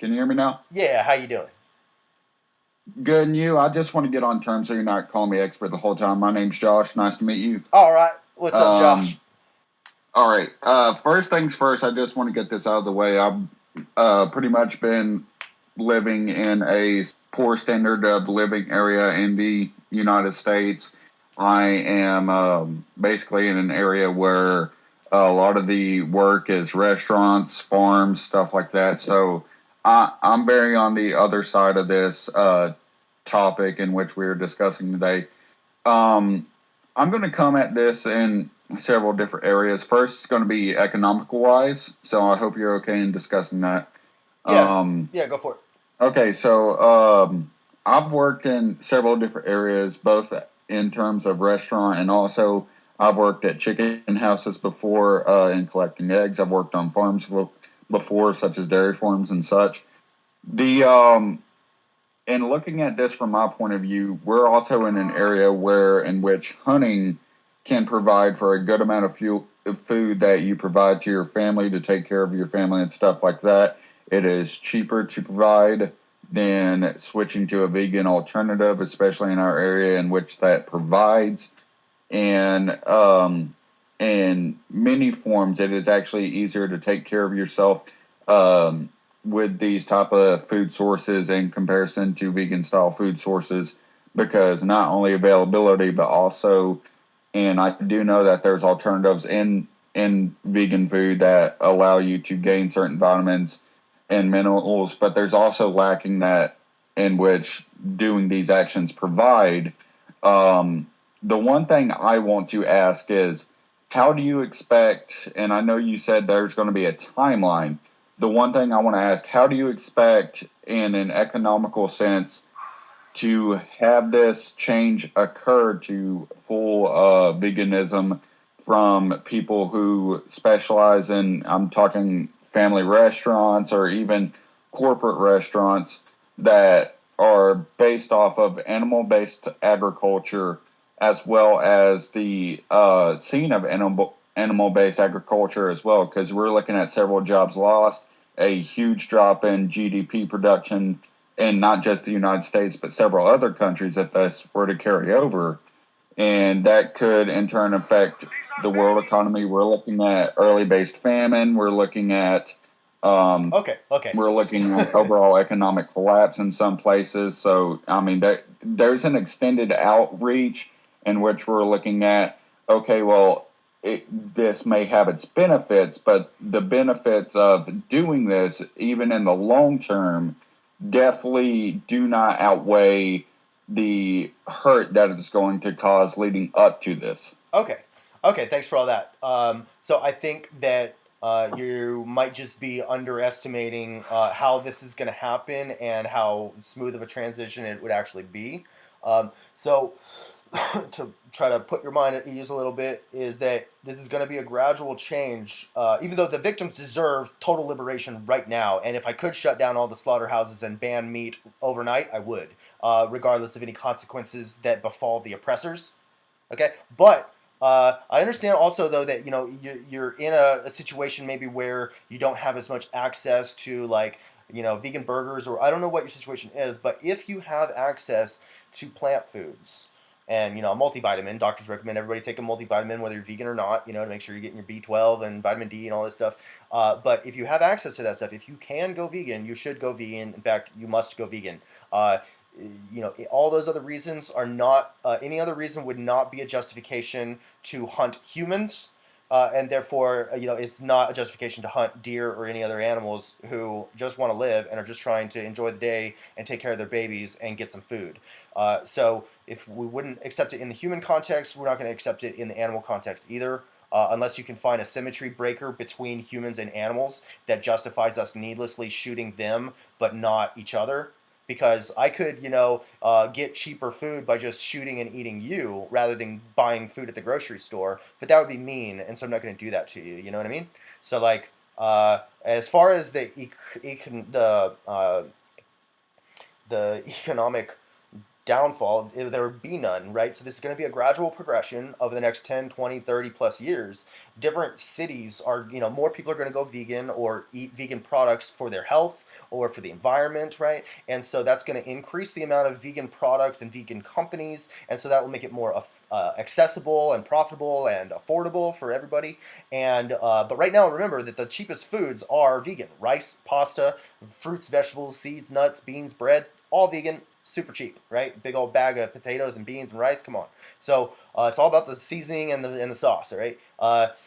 Can you hear me now? Yeah, how you doing? Good, and you? I just want to get on terms so you're not calling me expert the whole time. My name's Josh. Nice to meet you. All right. What's up, Josh? Um, all right. First things first, I just want to get this out of the way. I've pretty much been living in a poor standard of living area in the United States. I am basically in an area where a lot of the work is restaurants, farms, stuff like that. So I'm very on the other side of this topic in which we're discussing today. Um, I'm going to come at this in several different areas. First, it's going to be economical wise. So I hope you're okay in discussing that. Yeah, Um, yeah, go for it. Okay, so I've worked in several different areas, both in terms of restaurant and also I've worked at chicken houses before in collecting eggs. I've worked on farms before, such as dairy farms and such. The And looking at this from my point of view, we're also in an area where in which hunting can provide for a good amount of food that you provide to your family to take care of your family and stuff like that. It is cheaper to provide than switching to a vegan alternative, especially in our area in which that provides. And in many forms, it is actually easier to take care of yourself um, with these type of food sources in comparison to vegan style food sources because not only availability but also, and I do know that there's alternatives in vegan food that allow you to gain certain vitamins and minerals, but there's also lacking that in which doing these actions provide. um, the one thing I want to ask is, how do you expect, and I know you said there's going to be a timeline. The one thing I want to ask, how do you expect, in an economical sense, to have this change occur to full veganism from people who specialize in, I'm talking family restaurants or even corporate restaurants that are based off of animal based agriculture as well as the scene of animal based agriculture as well, because we're looking at several jobs lost, a huge drop in GDP production in not just the United States, but several other countries if this were to carry over. And that could in turn affect the world economy. We're looking at early based famine. Um, Okay, okay. we're looking at overall economic collapse in some places. So, I mean, there's an extended outreach in which we're looking at, okay, well, this may have its benefits, but the benefits of doing this, even in the long term, definitely do not outweigh the hurt that it's going to cause leading up to this. Okay. Okay, thanks for all that. So I think that you might just be underestimating how this is going to happen and how smooth of a transition it would actually be. So to try to put your mind at ease a little bit is that this is going to be a gradual change, even though the victims deserve total liberation right now. And if I could shut down all the slaughterhouses and ban meat overnight, I would, regardless of any consequences that befall the oppressors. Okay, but I understand also though that you're in a situation maybe where you don't have as much access to like vegan burgers, or I don't know what your situation is, but if you have access to plant foods and a multivitamin, doctors recommend everybody take a multivitamin whether you're vegan or not, to make sure you're getting your B12 and vitamin D and all this stuff. But if you have access to that stuff, if you can go vegan, you should go vegan. In fact, you must go vegan. All those other reasons are not, any other reason would not be a justification to hunt humans, and therefore it's not a justification to hunt deer or any other animals who just want to live and are just trying to enjoy the day and take care of their babies and get some food. So if we wouldn't accept it in the human context, we're not going to accept it in the animal context either. Unless you can find a symmetry breaker between humans and animals that justifies us needlessly shooting them but not each other, because I could, get cheaper food by just shooting and eating you rather than buying food at the grocery store. But that would be mean, and so I'm not going to do that to you. You know what I mean? So like, as far as the economic downfall, there would be none, right? So this is going to be a gradual progression over the next 10, 20, 30 plus years. Different cities are, more people are going to go vegan or eat vegan products for their health or for the environment, right? And so that's going to increase the amount of vegan products and vegan companies, and so that will make it more accessible and profitable and affordable for everybody. And but right now, remember that the cheapest foods are vegan: rice, pasta, fruits, vegetables, seeds, nuts, beans, bread, all vegan, super cheap, right? Big old bag of potatoes and beans and rice. Come on. So it's all about the seasoning and the sauce, right? But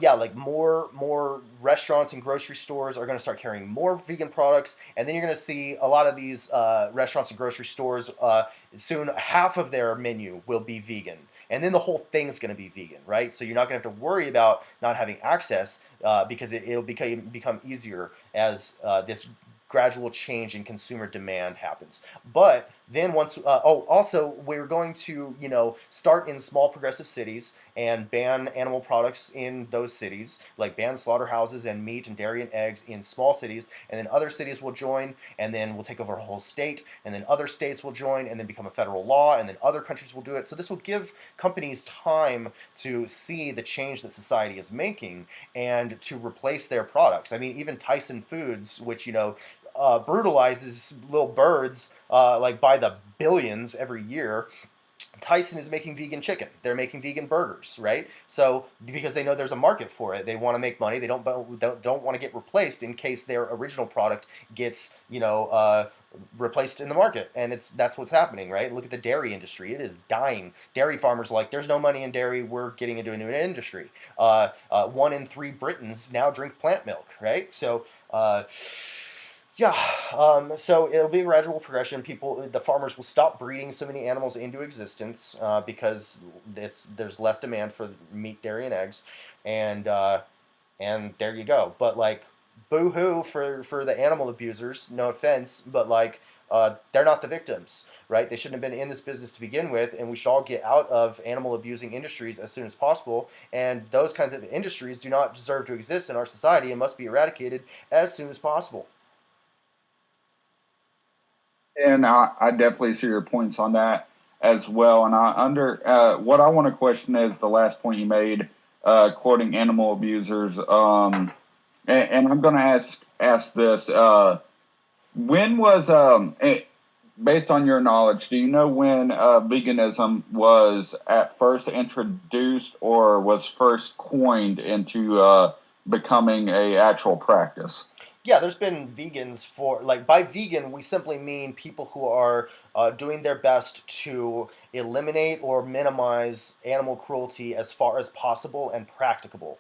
yeah, like more restaurants and grocery stores are going to start carrying more vegan products, and then you're going to see a lot of these restaurants and grocery stores soon. Half of their menu will be vegan, and then the whole thing's going to be vegan, right? So you're not going to have to worry about not having access because it'll become easier as this gradual change in consumer demand happens. But then also we're going to start in small progressive cities and ban animal products in those cities, like ban slaughterhouses and meat and dairy and eggs in small cities, and then other cities will join, and then we'll take over a whole state, and then other states will join and then become a federal law, and then other countries will do it. So this will give companies time to see the change that society is making and to replace their products. I mean, even Tyson Foods, which brutalizes little birds like by the billions every year. Tyson is making vegan chicken. They're making vegan burgers, right? So because they know there's a market for it, they want to make money. They don't want to get replaced in case their original product gets replaced in the market, and that's what's happening, right? Look at the dairy industry; it is dying. Dairy farmers are like, there's no money in dairy. We're getting into a new industry. 1 in 3 Britons now drink plant milk, right? So. Yeah, so it'll be a gradual progression. The farmers will stop breeding so many animals into existence because there's less demand for meat, dairy, and eggs, and and there you go. But like, boo hoo for the animal abusers. No offense, but like, they're not the victims, right? They shouldn't have been in this business to begin with, and we should all get out of animal abusing industries as soon as possible. And those kinds of industries do not deserve to exist in our society and must be eradicated as soon as possible. And I definitely see your points on that as well. And what I want to question is the last point you made, quoting animal abusers. And I'm going to ask this: when was based on your knowledge, do you know when veganism was at first introduced or was first coined into becoming a actual practice? Yeah, there's been vegans for, like, by vegan we simply mean people who are doing their best to eliminate or minimize animal cruelty as far as possible and practicable.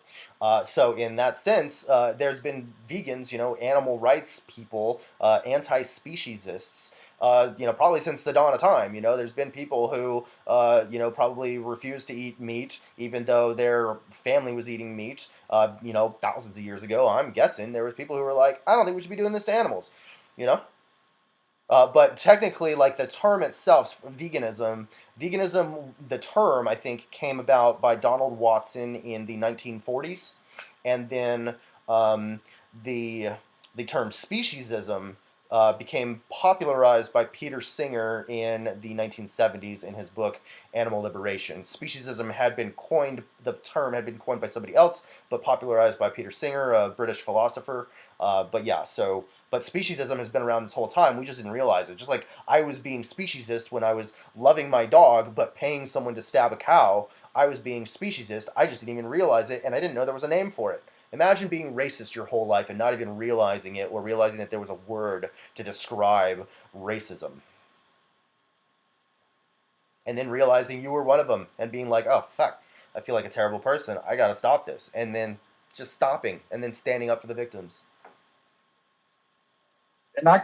So in that sense, there's been vegans, animal rights people, anti-speciesists. Probably since the dawn of time, there's been people who, probably refused to eat meat, even though their family was eating meat. Thousands of years ago, I'm guessing there was people who were like, I don't think we should be doing this to animals, you know. But technically, like the term itself, veganism, the term I think came about by Donald Watson in the 1940s, and then um, the the term speciesism became popularized by Peter Singer in the 1970s in his book Animal Liberation. Speciesism had been coined, the term had been coined by somebody else, but popularized by Peter Singer, a British philosopher. But speciesism has been around this whole time. We just didn't realize it. Just like I was being speciesist when I was loving my dog, but paying someone to stab a cow, I was being speciesist. I just didn't even realize it, and I didn't know there was a name for it. Imagine being racist your whole life and not even realizing it, or realizing that there was a word to describe racism. And then realizing you were one of them and being like, oh, fuck, I feel like a terrible person. I gotta stop this. And then just stopping and then standing up for the victims. And I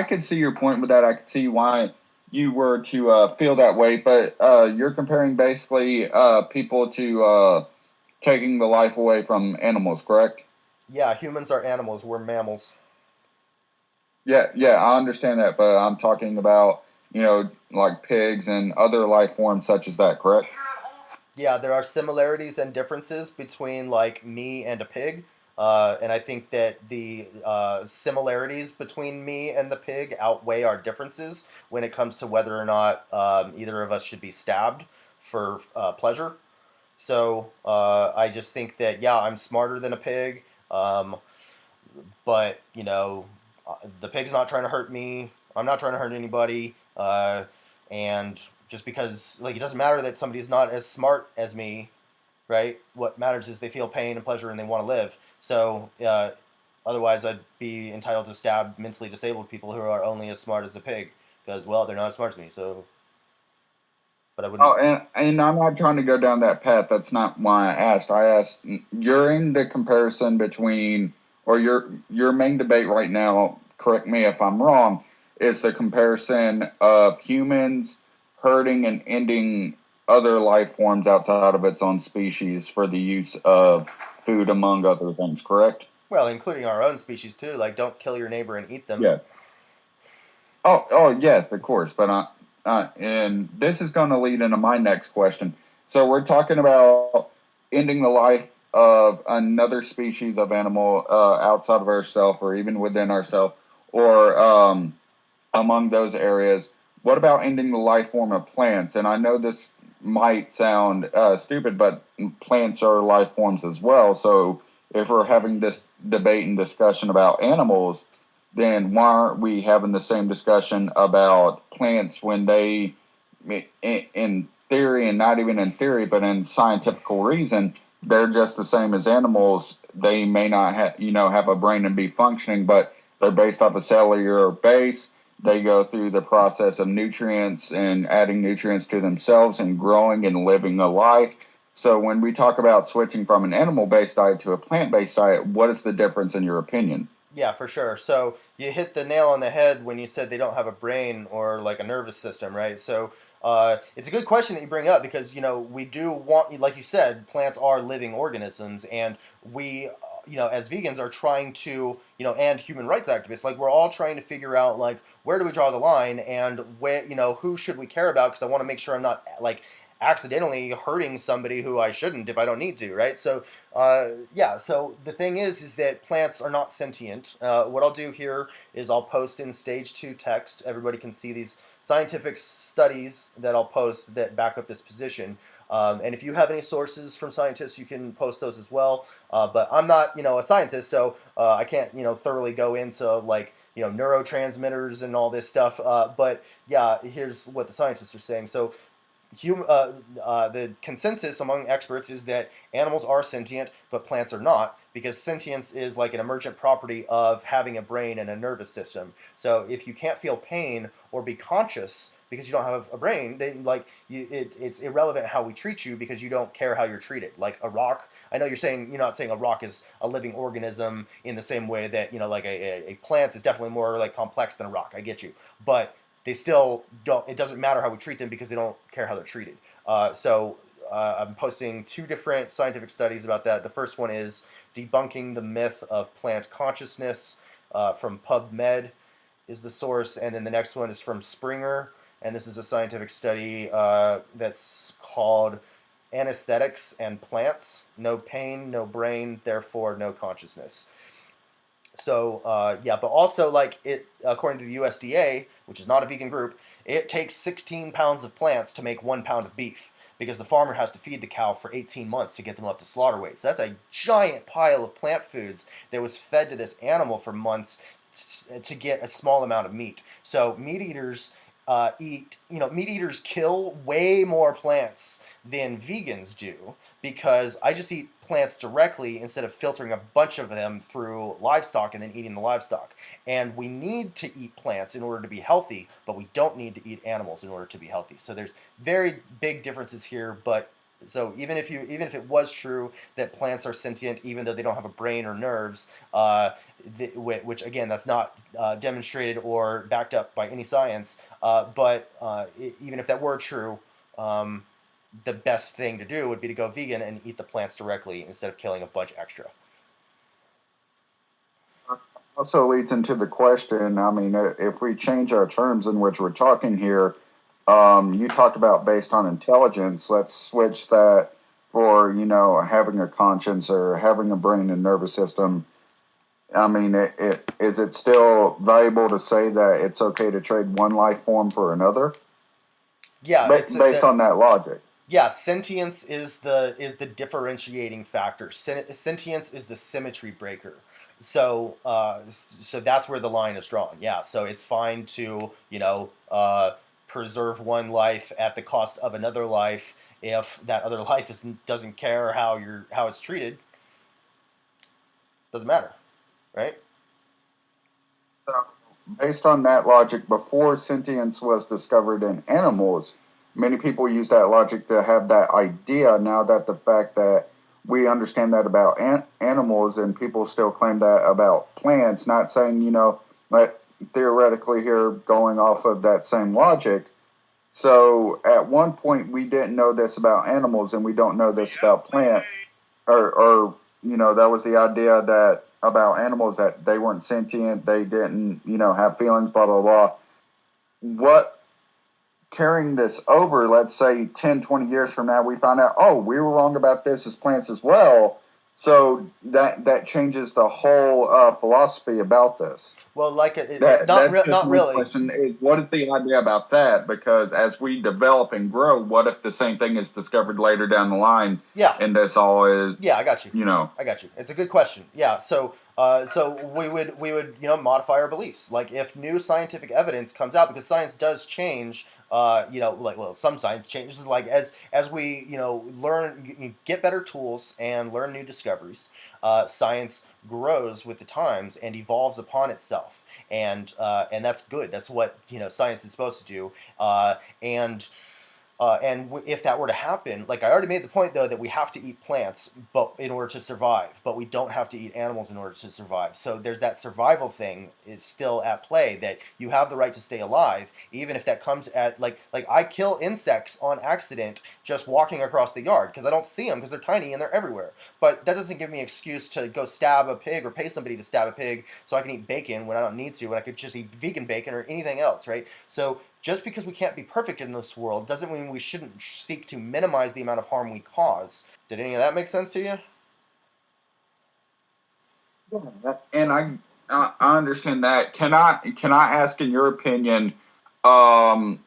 could see your point with that. I could see why you were to feel that way, but you're comparing basically people to taking the life away from animals, correct? Yeah, humans are animals. We're mammals. Yeah, yeah, I understand that, but I'm talking about like pigs and other life forms such as that, correct? Yeah, there are similarities and differences between like me and a pig. And I think that the similarities between me and the pig outweigh our differences when it comes to whether or not either of us should be stabbed for pleasure. So I just think that, yeah, I'm smarter than a pig, but the pig's not trying to hurt me. I'm not trying to hurt anybody, and just because, like, it doesn't matter that somebody's not as smart as me, right? What matters is they feel pain and pleasure and they want to live. So otherwise, I'd be entitled to stab mentally disabled people who are only as smart as the pig, because, well, they're not as smart as me. So, but I Oh, wouldn't. and I'm not trying to go down that path. That's not why I asked. I asked during the comparison between, or your main debate right now. Correct me if I'm wrong. Is the comparison of humans hurting and ending other life forms outside of its own species for the use of food, among other things. Correct? Well, including our own species too. Like, don't kill your neighbor and eat them. Yeah. Oh, yes, of course. But and this is going to lead into my next question. So we're talking about ending the life of another species of animal outside of ourselves, or even within ourselves, or among those areas. What about ending the life form of plants? And I know this might sound stupid, but plants are life forms as well. So if we're having this debate and discussion about animals, then why aren't we having the same discussion about plants when they, in theory, and not even in theory, but in scientific reason, they're just the same as animals. They may not have a brain and be functioning, but they're based off a cellular base. They go through the process of nutrients and adding nutrients to themselves and growing and living a life. So when we talk about switching from an animal-based diet to a plant-based diet, what is the difference in your opinion? Yeah, for sure. So you hit the nail on the head when you said they don't have a brain or like a nervous system, right? So it's a good question that you bring up because we do want, like you said, plants are living organisms, and we, as vegans, are trying to, and human rights activists, like we're all trying to figure out like where do we draw the line and where, who should we care about? Because I want to make sure I'm not like accidentally hurting somebody who I shouldn't if I don't need to, right? So yeah, so the thing is that plants are not sentient. What I'll do here is I'll post in stage 2 text. Everybody can see these scientific studies that I'll post that back up this position. And if you have any sources from scientists, you can post those as well. But I'm not, a scientist, so I can't, thoroughly go into like, neurotransmitters and all this stuff. But yeah, here's what the scientists are saying. So the consensus among experts is that animals are sentient, but plants are not, because sentience is like an emergent property of having a brain and a nervous system. So if you can't feel pain or be conscious because you don't have a brain, then like it's irrelevant how we treat you because you don't care how you're treated. Like a rock, I know you're not saying a rock is a living organism in the same way that like a plant is definitely more like complex than a rock. I get you, but they still don't. It doesn't matter how we treat them because they don't care how they're treated. So I'm posting 2 different scientific studies about that. The first one is debunking the myth of plant consciousness from PubMed is the source, and then the next one is from Springer, and this is a scientific study that's called Anesthetics and Plants: No Pain, No Brain, Therefore No Consciousness. So yeah, but also like it, according to the USDA, which is not a vegan group, it takes 16 pounds of plants to make 1 pound of beef because the farmer has to feed the cow for 18 months to get them up to slaughter weight. So that's a giant pile of plant foods that was fed to this animal for months to get a small amount of meat. So meat eaters kill way more plants than vegans do because I just eat plants directly instead of filtering a bunch of them through livestock and then eating the livestock. And we need to eat plants in order to be healthy, but we don't need to eat animals in order to be healthy. So there's very big differences here, but so even if it was true that plants are sentient, even though they don't have a brain or nerves, which again that's not demonstrated or backed up by any science, but even if that were true, the best thing to do would be to go vegan and eat the plants directly instead of killing a bunch extra. Also leads into the question. I mean, if we change our terms in which we're talking here, you talked about based on intelligence. Let's switch that for having a conscience or having a brain and nervous system. I mean, is it still valuable to say that it's okay to trade one life form for another, Yeah, based on that logic? yeah, sentience is the differentiating factor. Sentience is the symmetry breaker. So that's where the line is drawn. Yeah, so it's fine to preserve one life at the cost of another life if that other life doesn't care how it's treated. Doesn't matter, right? So, based on that logic, before sentience was discovered in animals, many people use that logic to have that idea. Now that the fact that we understand that about animals, and people still claim that about plants, not saying, like theoretically here, going off of that same logic. So at one point, we didn't know this about animals, and we don't know this about plants, or that was the idea that about animals, that they weren't sentient, they didn't have feelings, blah blah blah. What, carrying this over, let's say 10, 20 years from now, we find out, oh, we were wrong about this as plants as well. So that changes the whole philosophy about this. Well, like That's just not one really. question. Is what is the idea about that? Because as we develop and grow, what if the same thing is discovered later down the line, Yeah, and this all is, yeah, I got you. you know, I got you. It's a good question. Yeah. So we would modify our beliefs. Like if new scientific evidence comes out, because science does change. Some science changes. Like as we learn, get better tools and learn new discoveries. Science grows with the times and evolves upon itself, and that's good. That's what science is supposed to do. If that were to happen, like I already made the point though that we have to eat plants, but in order to survive, but we don't have to eat animals in order to survive. So there's that survival thing is still at play, that you have the right to stay alive, even if that comes at like I kill insects on accident just walking across the yard because I don't see them because they're tiny and they're everywhere. But that doesn't give me an excuse to go stab a pig or pay somebody to stab a pig so I can eat bacon when I don't need to, when I could just eat vegan bacon or anything else, right? So just because we can't be perfect in this world doesn't mean we shouldn't seek to minimize the amount of harm we cause. Did any of that make sense to you? and I understand that. Can I ask, in your opinion, um,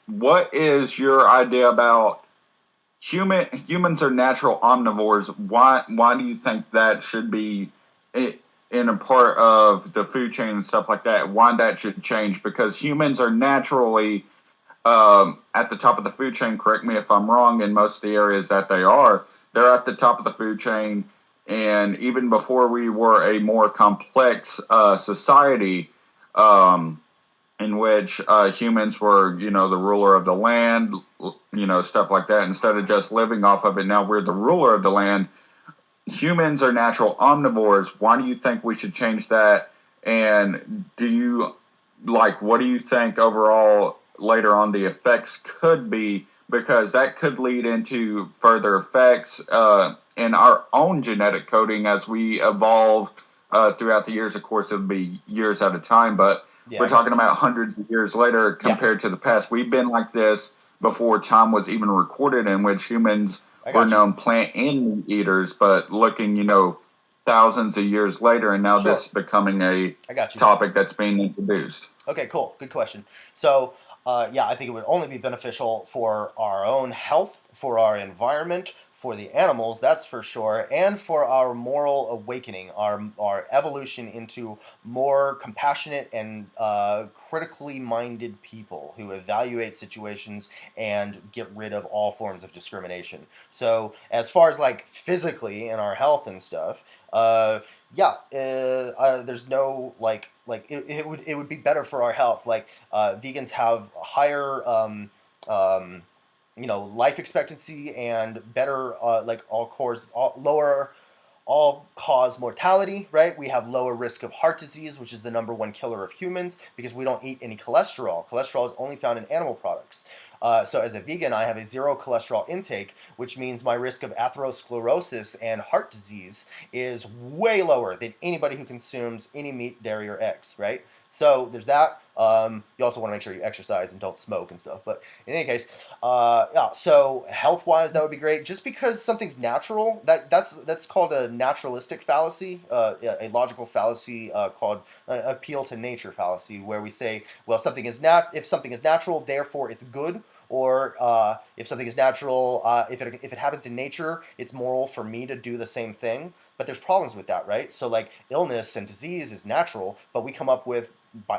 what is your idea about humans are natural omnivores? Why do you think that should be in a part of the food chain and stuff like that? Why that should change? Because humans are naturally at the top of the food chain. Correct me if I'm wrong. In most of the areas that they're at the top of the food chain. And even before we were a more complex society, in which humans were, the ruler of the land, stuff like that. Instead of just living off of it, now we're the ruler of the land. Humans are natural omnivores. Why do you think we should change that? And what do you think overall later on the effects could be? Because that could lead into further effects in our own genetic coding as we evolve throughout the years. Of course, it would be years at a time, but Yeah, we're I got talking about hundreds of years later you. Yeah, compared to the past. We've been like this before time was even recorded, in which humans I were got you. known plant and eaters, but looking, thousands of years later, and now this Sure, is becoming a I got you. topic that's being introduced. Okay, cool. Good question. So, yeah, I think it would only be beneficial for our own health, for our environment, for the animals, that's for sure, and for our moral awakening, our evolution into more compassionate and critically minded people who evaluate situations and get rid of all forms of discrimination. So, as far as like physically and our health and stuff, yeah, there's no it would be better for our health. Like vegans have higher life expectancy and better lower all cause mortality, right? We have lower risk of heart disease, which is the number one killer of humans, because we don't eat any cholesterol. Cholesterol is only found in animal products. So as a vegan, I have a zero cholesterol intake, which means my risk of atherosclerosis and heart disease is way lower than anybody who consumes any meat, dairy, or eggs, right? So there's that. You also want to make sure you exercise and don't smoke and stuff. But in any case, yeah. So health wise, that would be great. Just because something's natural, that's called a naturalistic fallacy, yeah, a logical fallacy called appeal to nature fallacy, where we say, well, if something is natural, therefore it's good. Or if something is natural, if it happens in nature, it's moral for me to do the same thing. But there's problems with that, right? So like illness and disease is natural, but we come up with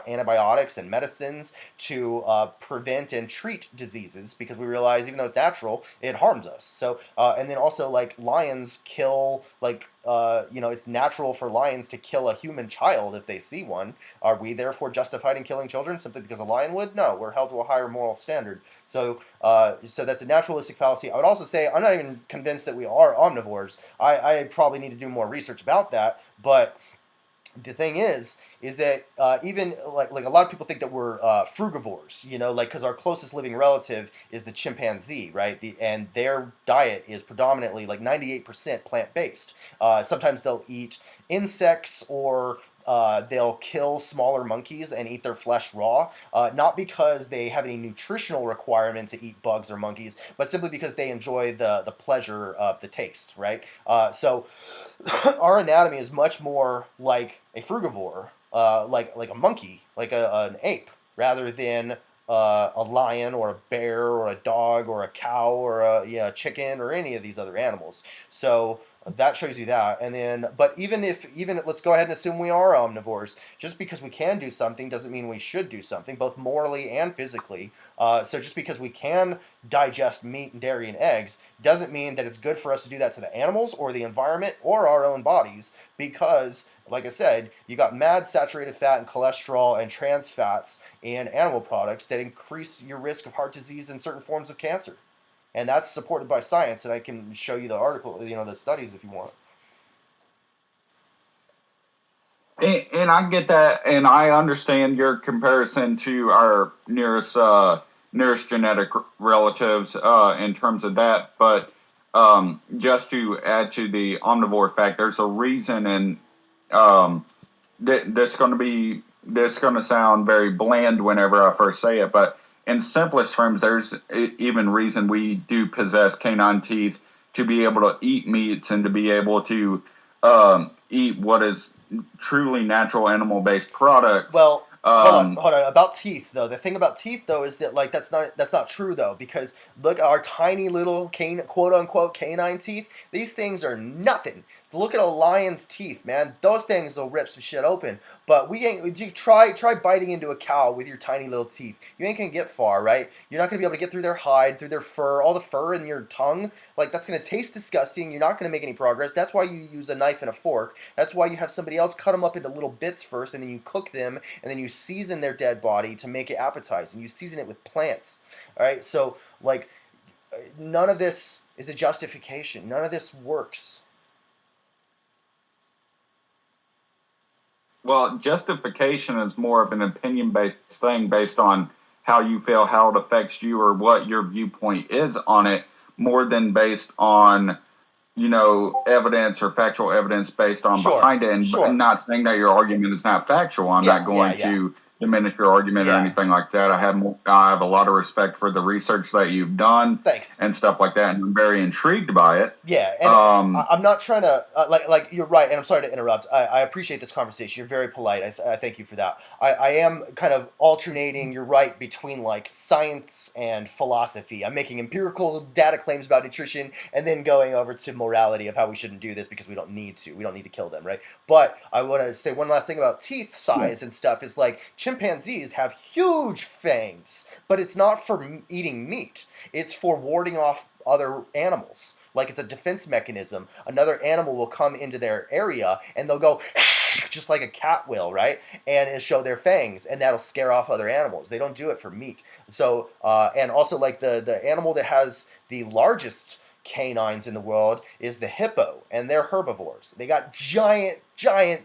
antibiotics and medicines to prevent and treat diseases because we realize even though it's natural, it harms us. So and then also like lions kill it's natural for lions to kill a human child if they see one. Are we therefore justified in killing children simply because a lion would? No, we're held to a higher moral standard. So that's a naturalistic fallacy. I would also say I'm not even convinced that we are omnivores. I probably need to do more research about that, but the thing is that even like a lot of people think that we're frugivores, like because our closest living relative is the chimpanzee, right? And their diet is predominantly like 98% plant based. Sometimes they'll eat insects or they'll kill smaller monkeys and eat their flesh raw, not because they have any nutritional requirement to eat bugs or monkeys, but simply because they enjoy the pleasure of the taste, right? So our anatomy is much more like a frugivore, like a monkey, like an ape, rather than a lion or a bear or a dog or a cow or a chicken or any of these other animals. So that shows you that. And then, but even let's go ahead and assume we are omnivores. Just because we can do something doesn't mean we should do something, both morally and physically. So just because we can digest meat and dairy and eggs doesn't mean that it's good for us to do that to the animals or the environment or our own bodies, because like I said, you got mad saturated fat and cholesterol and trans fats in animal products that increase your risk of heart disease and certain forms of cancer. And that's supported by science, and I can show you the article, the studies if you want. And I get that, and I understand your comparison to our nearest genetic relatives in terms of that. But just to add to the omnivore fact, there's a reason, and this going to sound very bland whenever I first say it, but in simplest terms, there's even reason we do possess canine teeth to be able to eat meats and to be able to eat what is truly natural animal-based products. Well, hold on. About teeth, though, the thing about teeth, though, is that like that's not true, though, because look, our tiny little quote unquote canine teeth. These things are nothing. Look at a lion's teeth, man. Those things will rip some shit open. But we ain't. You try biting into a cow with your tiny little teeth. You ain't gonna get far, right? You're not gonna be able to get through their hide, through their fur, all the fur in your tongue. Like that's gonna taste disgusting. You're not gonna make any progress. That's why you use a knife and a fork. That's why you have somebody else cut them up into little bits first, and then you cook them, and then you season their dead body to make it appetizing. You season it with plants. All right. So like, none of this is a justification. None of this works. Well, justification is more of an opinion-based thing based on how you feel, how it affects you, or what your viewpoint is on it, more than based on, evidence or factual evidence based on behind it. And I'm not saying that your argument is not factual. I'm not going to diminish your argument or anything like that. I have a lot of respect for the research that you've done. Thanks. And stuff like that, and I'm very intrigued by it. Yeah, and I'm not trying to like you're right, and I'm sorry to interrupt. I appreciate this conversation. You're very polite. I thank you for that. I am kind of alternating. You're right, between like science and philosophy. I'm making empirical data claims about nutrition, and then going over to morality of how we shouldn't do this because we don't need to. We don't need to kill them, right? But I want to say one last thing about teeth size and stuff is like chimpanzees have huge fangs, but it's not for eating meat. It's for warding off other animals. Like it's a defense mechanism. Another animal will come into their area and they'll go just like a cat will, right? And it'll show their fangs, and that'll scare off other animals. They don't do it for meat. So, and also like the animal that has the largest canines in the world is the hippo, and they're herbivores. They got giant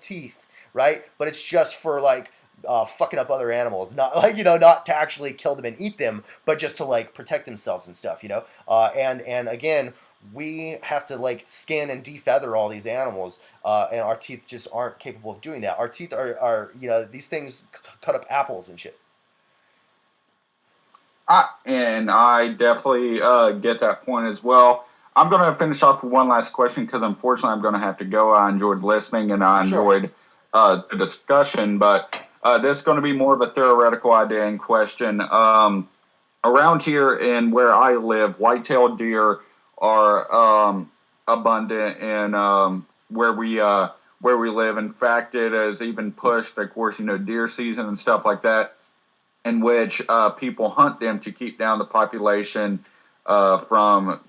teeth, right? But it's just for like fucking up other animals, not like not to actually kill them and eat them, but just to like protect themselves and stuff, and again, we have to like skin and defeather all these animals, and our teeth just aren't capable of doing that. Our teeth are these things cut up apples and shit. And I definitely get that point as well. I'm going to finish off with one last question because unfortunately I'm going to have to go. I enjoyed listening and I Sure. enjoyed the discussion, but this is going to be more of a theoretical idea and question. Around here in where I live, white-tailed deer are abundant in where we live. In fact, it has even pushed, of course, deer season and stuff like that, in which people hunt them to keep down the population from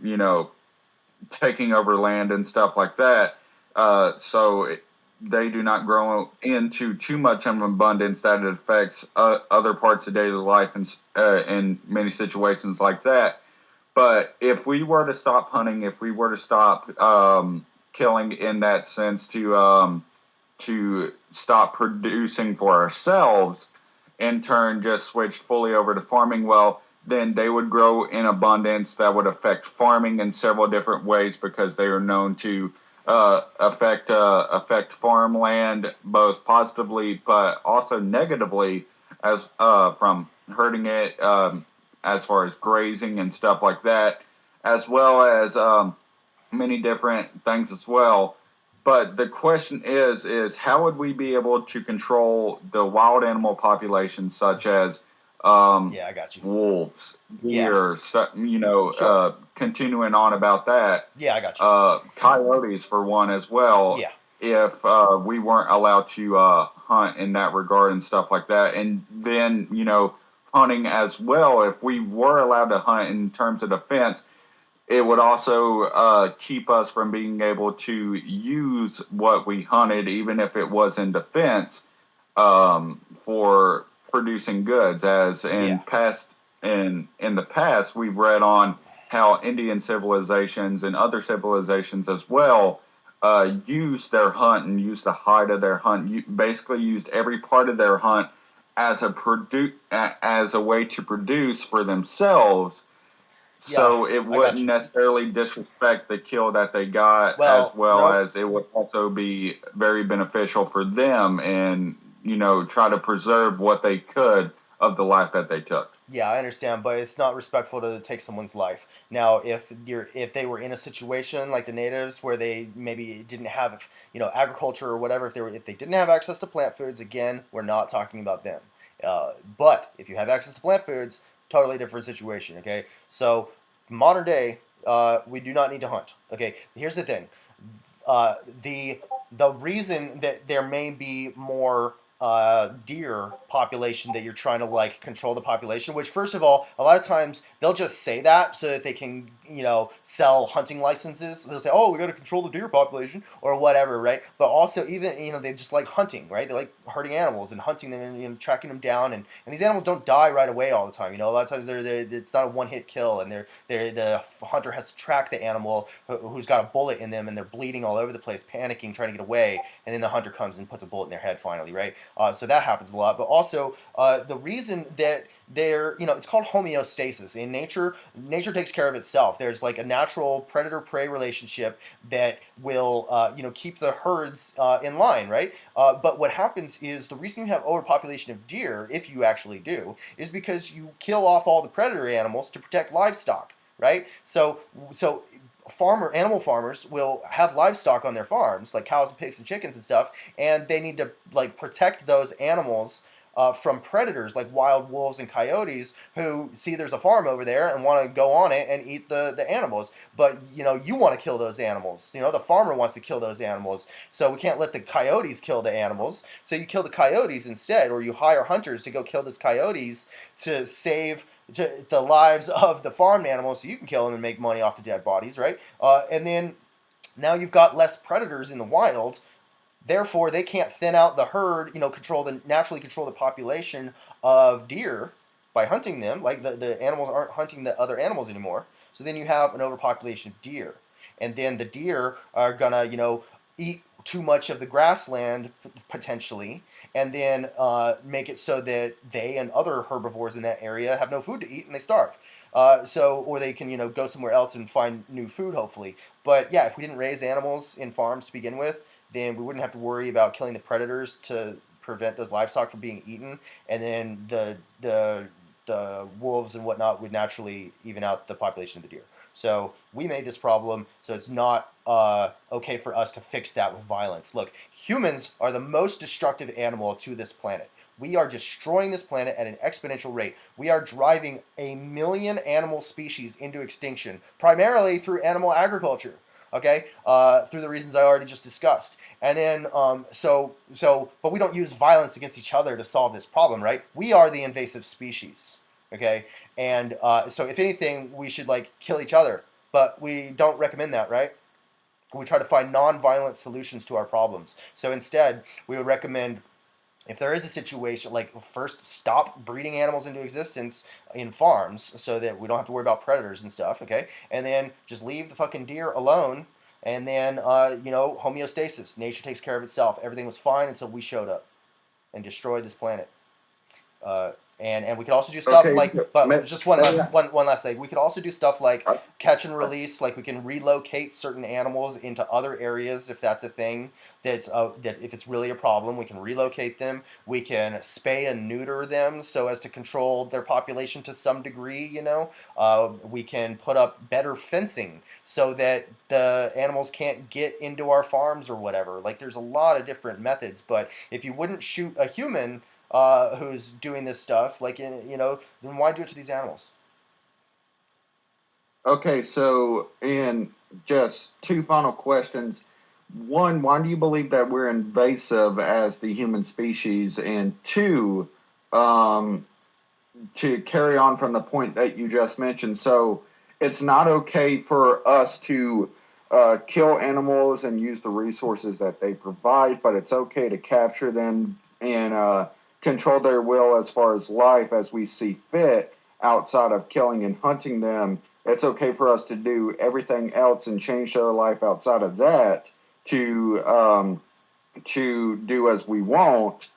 taking over land and stuff like that. They do not grow into too much of an abundance that it affects other parts of daily life and in many situations like that. But if we were to stop hunting, if we were to stop killing in that sense to stop producing for ourselves, in turn just switched fully over to farming, well, then they would grow in abundance. That would affect farming in several different ways because they are known to affect farmland both positively but also negatively as from hurting it as far as grazing and stuff like that, as well as many different things as well. But the question is how would we be able to control the wild animal population, such as Yeah, I got you. wolves, Yeah, deer, sure. continuing on about that, Yeah, I got you. coyotes for one as well, Yeah, if we weren't allowed to hunt in that regard and stuff like that. And then, hunting as well, if we were allowed to hunt in terms of defense, it would also keep us from being able to use what we hunted, even if it was in defense, for producing goods. As yeah, in the past, we've read on how Indian civilizations and other civilizations as well used their hunt and used the hide of their hunt. Basically, used every part of their hunt as a way to produce for themselves, yeah, so it I got wouldn't you. necessarily disrespect the kill that they got, as Well, well no, as it would also be very beneficial for them and, try to preserve what they could of the life that they took. yeah, I understand, but it's not respectful to take someone's life. Now, if they were in a situation like the natives where they maybe didn't have agriculture or whatever, if they didn't have access to plant foods, again, we're not talking about them. But if you have access to plant foods, totally different situation. Okay, so modern day, we do not need to hunt. Okay, here's the thing. uh, the the reason that there may be more deer population that you're trying to like control the population, which first of all, a lot of times they'll just say that so that they can sell hunting licenses. They'll say, oh, we got to control the deer population or whatever, right? But also even they just like hunting, right? They like hurting animals and hunting them and tracking them down, and these animals don't die right away all the time. A lot of times it's not a one hit kill, and the hunter has to track the animal who's got a bullet in them, and they're bleeding all over the place, panicking, trying to get away, and then the hunter comes and puts a bullet in their head finally, right? So that happens a lot. But also the reason that it's called homeostasis in nature. Nature takes care of itself. There's like a natural predator prey relationship that will keep the herds in line, right? But what happens is the reason you have overpopulation of deer, if you actually do, is because you kill off all the predator animals to protect livestock, right? So animal farmers will have livestock on their farms, like cows and pigs and chickens and stuff, and they need to like protect those animals from predators like wild wolves and coyotes who see there's a farm over there and want to go on it and eat the animals. But you want to kill those animals. The farmer wants to kill those animals. So we can't let the coyotes kill the animals. So you kill the coyotes instead, or you hire hunters to go kill those coyotes to save the lives of the farmed animals so you can kill them and make money off the dead bodies, right? And then now you've got less predators in the wild. Therefore, they can't thin out the herd, naturally control the population of deer by hunting them. Like the animals aren't hunting the other animals anymore. So then you have an overpopulation of deer. And then the deer are gonna, eat too much of the grassland potentially, and then make it so that they and other herbivores in that area have no food to eat and they starve. Or they can, go somewhere else and find new food, hopefully. But yeah, if we didn't raise animals in farms to begin with, then we wouldn't have to worry about killing the predators to prevent those livestock from being eaten, and then the wolves and whatnot would naturally even out the population of the deer. So we made this problem, so it's not okay for us to fix that with violence. Look, humans are the most destructive animal to this planet. We are destroying this planet at an exponential rate. We are driving 1 million animal species into extinction, primarily through animal agriculture. Okay, through the reasons I already just discussed. And then, but we don't use violence against each other to solve this problem, right? We are the invasive species. Okay, and so if anything, we should like kill each other, but we don't recommend that, right? We try to find non-violent solutions to our problems. So instead, we would recommend, if there is a situation, like first stop breeding animals into existence in farms so that we don't have to worry about predators and stuff, okay? And then just leave the fucking deer alone, and then, homeostasis. Nature takes care of itself. Everything was fine until we showed up and destroyed this planet. Uh, and we could also do stuff Okay, like, but just one may last one last thing. We could also do stuff like catch and release. Like we can relocate certain animals into other areas if that's a thing. That if it's really a problem, we can relocate them. We can spay and neuter them so as to control their population to some degree. We can put up better fencing so that the animals can't get into our farms or whatever. Like there's a lot of different methods. But if you wouldn't shoot a human who's doing this stuff, then why do it to these animals? Okay, so and just two final questions. One, why do you believe that we're invasive as the human species? And two, um, to carry on from the point that you just mentioned, so it's not okay for us to kill animals and use the resources that they provide, but it's okay to capture them and control their will as far as life as we see fit outside of killing and hunting them. It's okay for us to do everything else and change their life outside of that to do as we want,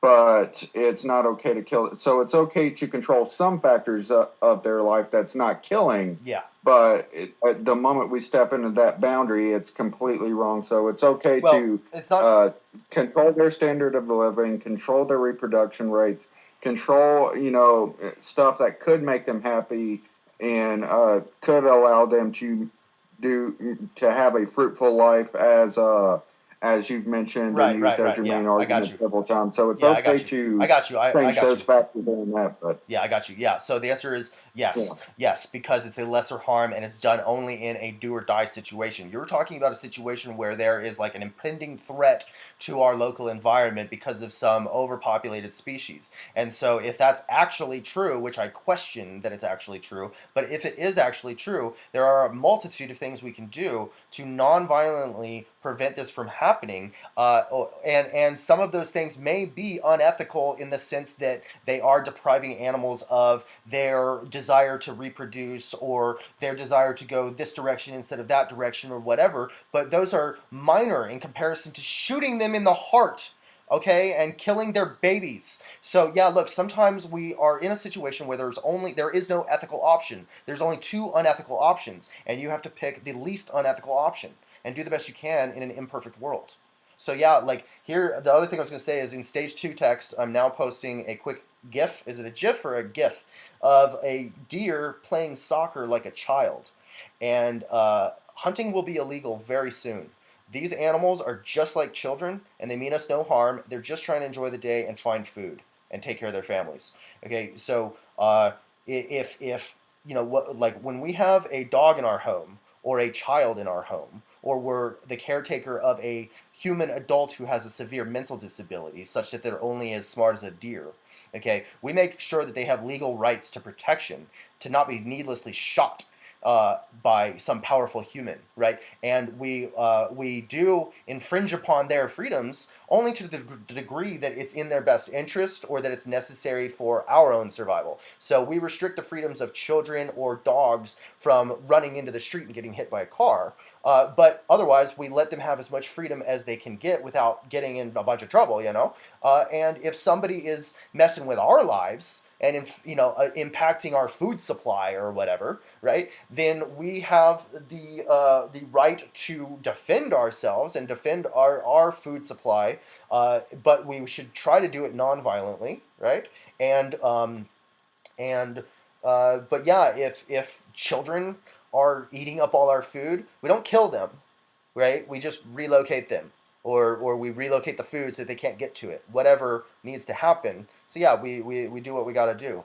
but it's not okay to kill. So it's okay to control some factors of their life that's not killing. Yeah. But at the moment we step into that boundary, it's completely wrong. So it's okay to it's not. control their standard of living, control their reproduction rates, control stuff that could make them happy and could allow them to have a fruitful life as you've mentioned Right, and used right, as right. your Yeah, main I got argument you. several times. So it's Yeah, I okay got you. to I got you. I change got those you. factors in that, but Yeah, I got you. Yeah. So the answer is yeah. yes. Yes, because it's a lesser harm and it's done only in a do or die situation. You're talking about a situation where there is like an impending threat to our local environment because of some overpopulated species. And so if that's actually true, which I question that it's actually true, but if it is actually true, there are a multitude of things we can do to non-violently prevent this from happening. And some of those things may be unethical in the sense that they are depriving animals of their desire to reproduce or their desire to go this direction instead of that direction or whatever. But those are minor in comparison to shooting them in the heart, okay, and killing their babies. So yeah, look, sometimes we are in a situation where there is no ethical option. There's only two unethical options, and you have to pick the least unethical option and do the best you can in an imperfect world. So yeah, like here, the other thing I was going to say is in stage 2 text, I'm now posting a quick GIF. Is it a GIF or a GIF of a deer playing soccer like a child? And hunting will be illegal very soon. These animals are just like children, and they mean us no harm. They're just trying to enjoy the day and find food and take care of their families. Okay, so if what, like when we have a dog in our home or a child in our home, or we're the caretaker of a human adult who has a severe mental disability, such that they're only as smart as a deer, okay, we make sure that they have legal rights to protection, to not be needlessly shot by some powerful human, right? And we do infringe upon their freedoms only to the degree that it's in their best interest or that it's necessary for our own survival. So we restrict the freedoms of children or dogs from running into the street and getting hit by a car. But otherwise, we let them have as much freedom as they can get without getting in a bunch of trouble, you know? And if somebody is messing with our lives and impacting our food supply or whatever, right? Then we have the right to defend ourselves and defend our food supply, but we should try to do it non-violently, right? But yeah, if children are eating up all our food, we don't kill them, right? We just relocate them, or we relocate the food so that they can't get to it. Whatever needs to happen. So yeah, we do what we got to do.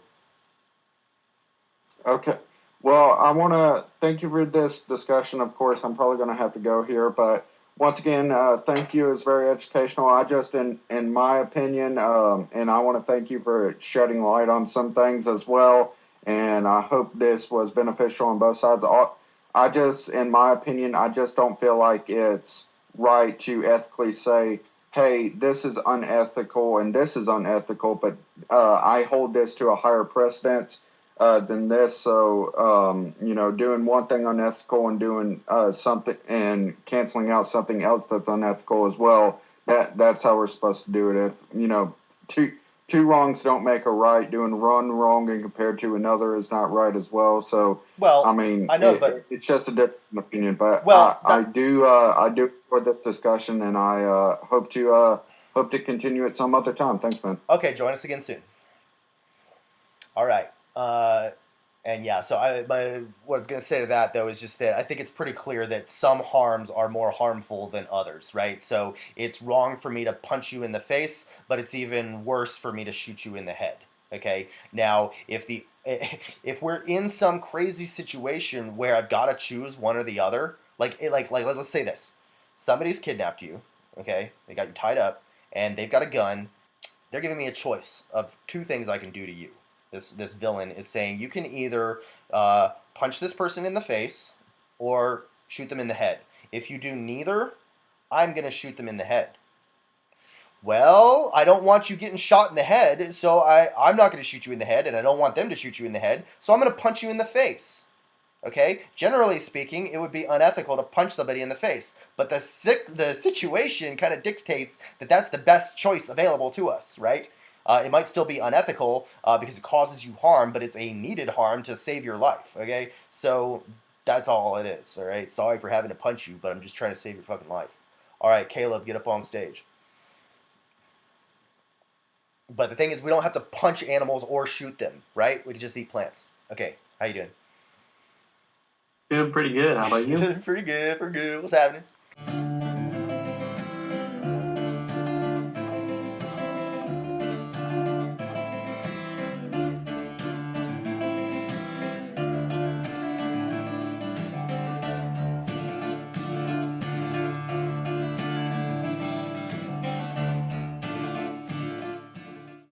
Okay. Well, I want to thank you for this discussion. Of course, I'm probably going to have to go here, but once again, thank you. It's very educational. I just, in my opinion, and I want to thank you for shedding light on some things as well. And I hope this was beneficial on both sides. I just, in my opinion, I just don't feel like it's right to ethically say, hey, this is unethical and this is unethical, but I hold this to a higher precedence than this. So, doing one thing unethical and doing something and canceling out something else that's unethical as well. That's how we're supposed to do it. If two wrongs don't make a right. Doing one wrong and compared to another is not right as well. So, Well, I mean, I know, but it's just a different opinion. But well, I do for this discussion, and I hope to continue it some other time. Thanks, man. okay. Join us again soon. All right. And yeah, so what I was going to say to that, though, is just that I think it's pretty clear that some harms are more harmful than others, right? So it's wrong for me to punch you in the face, but it's even worse for me to shoot you in the head, okay? Now, if we're in some crazy situation where I've got to choose one or the other, like let's say this. Somebody's kidnapped you, okay? They got you tied up, and they've got a gun. They're giving me a choice of two things I can do to you. This villain is saying you can either punch this person in the face or shoot them in the head. If you do neither, I'm going to shoot them in the head. Well, I don't want you getting shot in the head, so I'm not going to shoot you in the head, and I don't want them to shoot you in the head, so I'm going to punch you in the face. Okay? Generally speaking, it would be unethical to punch somebody in the face, but the situation kind of dictates that that's the best choice available to us, right? It might still be unethical because it causes you harm, but it's a needed harm to save your life, okay? So that's all it is, all right? Sorry for having to punch you, but I'm just trying to save your fucking life. All right, Caleb, get up on stage. But the thing is, we don't have to punch animals or shoot them, right? We can just eat plants. Okay, how you doing? Doing pretty good. How about you? Pretty good, pretty good. What's happening?